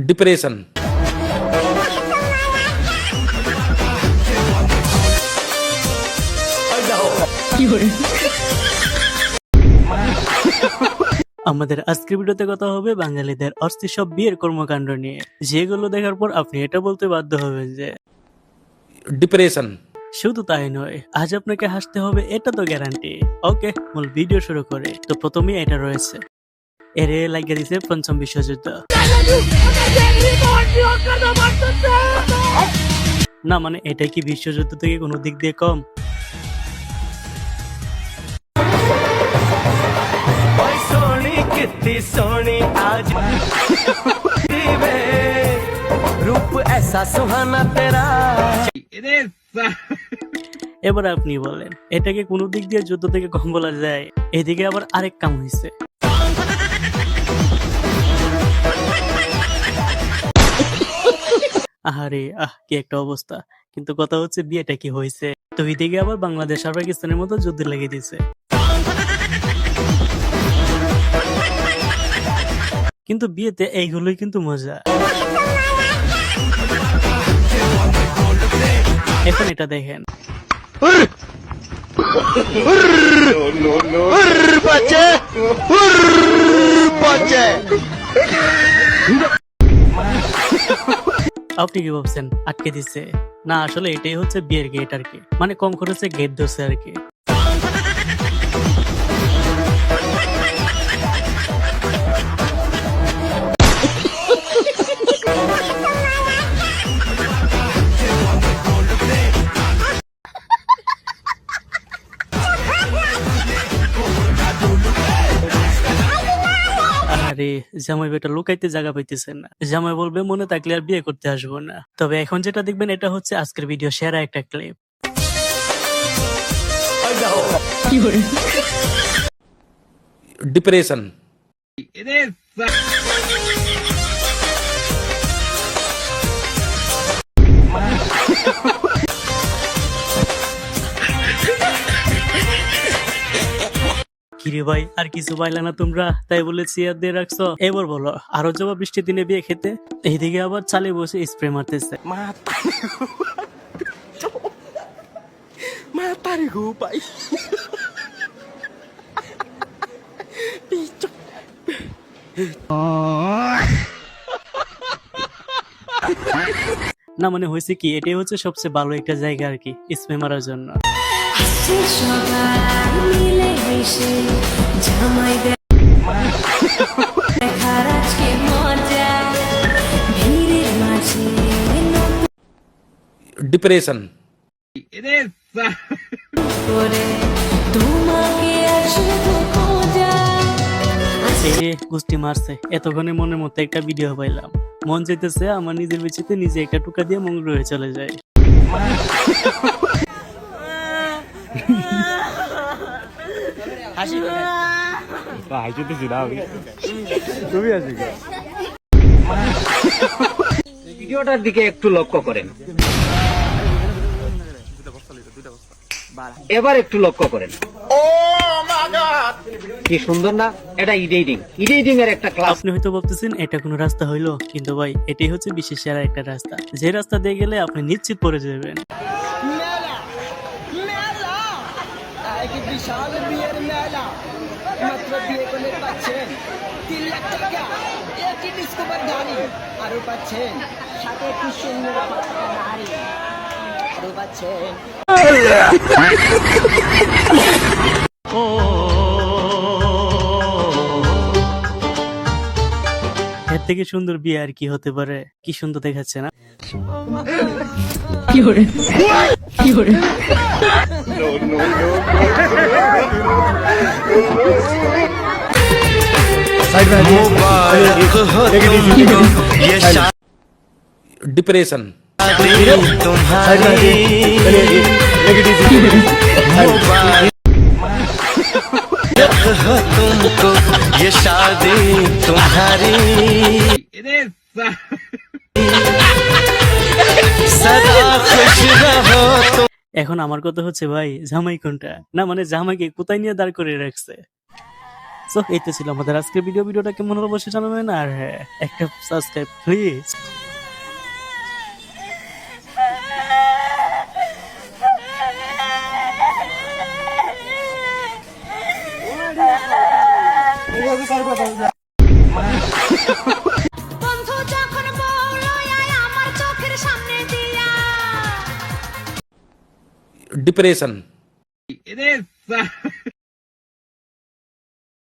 Depression. আমাদের আজকের ভিডিওতে কথা হবে বাঙালিদের অস্থির সব বিয়ের কর্মকাণ্ড নিয়ে, যেগুলো দেখার পর আপনি এটা বলতে বাধ্য হবেন যে डिप्रेशन। শুধু তাই নয়, আজ আপনাকে হাসতে হবে এটা তো গ্যারান্টি। ওকে, মূল ভিডিও শুরু করে তো প্রথমেই এটা রয়েছে, এরে লাগিয়ে দিছে পঞ্চম বিশ্বযুদ্ধ। না মানে এটা কি বিশ্বযুদ্ধ থেকে কোনো দিক দিয়ে কম? এবার আপনি বলেন, এটাকে কোনো দিক দিয়ে যুদ্ধ থেকে কম বলা যায়? এদিকে আবার আরেক কাম হয়েছে। আহারে কি একটা অবস্থা। কিন্তু কথা হচ্ছে বিয়েটা কি হয়েছে? তো এদিকে আবার বাংলাদেশ আর পাকিস্তানের মতো যুদ্ধ লেগে দিয়েছে। কিন্তু বিয়েতে এইগুলোই কিন্তু মজা। এখন এটা দেখেন, আপনি কি ভাবছেন আটকে দিচ্ছে? না, আসলে এটাই হচ্ছে বিয়ের গেট আর কি, মানে কম খরচে গেট ধরছে আর কি। আরে জামাই বেটা লুকাইতে জায়গা পাইতেছেন না। জামাই বলবে মনে থাকলে আর বিয়ে করতে আসবো না। তবে এখন যেটা দেখবেন এটা হচ্ছে আজকের ভিডিও সেরা একটা ক্লিপ। डिप्रेशन। কিরে ভাই, আর কিছু পাইলা না তোমরা, তাই বলে চেয়ার দিয়ে রাখছো? এবার বলো, আরো যাবা বৃষ্টির দিনে বিয়ে খেতে? এইদিকে আবার চালে বসে স্প্রে মারতেছে। না মানে হয়েছে কি, এটাই হচ্ছে সবচেয়ে ভালো একটা জায়গা আর কি স্প্রে মারার জন্য। डिप्रेशन। এই গুষ্টি মারছে, এতক্ষণে মনের মতো একটা ভিডিও পাইলাম। মন চাইতেছে আমার নিজের বিচিতে নিজে একটা টুকা দিয়ে মঙ্গল হয়ে চলে যায়। ভিডিওটার দিকে একটু লক্ষ্য করেন, এবার একটু লক্ষ্য করেন। কি সুন্দর না? এটা ইডিটিং এর একটা ক্লাস। আপনি হয়তো ভাবতেছেন এটা কোনো রাস্তা হইলো, কিন্তু ভাই এটাই হচ্ছে বিশেষ সেরা একটা রাস্তা, যে রাস্তা দিয়ে গেলে আপনি নিশ্চিত পড়ে যাবেন। বিশাল বিয়ের মেলা, মাত্র বিয়ে করে পাচ্ছেন 3 লাখ টাকা, একটি ডিসকভার গাড়ি, আরো পাচ্ছেন সাথে একটি সুন্দর নারী, আরো পাচ্ছেন এর থেকে সুন্দর বিয়ে আর কি হতে পারে? কি সুন্দর দেখাচ্ছে না? डिप्रेशन। तुमको ये शादी तुम्हारी सदा खुश रहो तुम। এখন আমার কথা হচ্ছে ভাই, জামাই কোনটা? না মানে জামাইকে কোথায় নিয়ে দাঁড় করে রাখছে? সো এই তো ছিল আমাদের আজকের ভিডিওটা কেমন হলো অবশ্যই জানাবেন, আর হ্যাঁ, একটা সাবস্ক্রাইব প্লিজ। বন্ধু যখন বলল আয় আমার চোখের সামনে দিয়া डिप्रेशन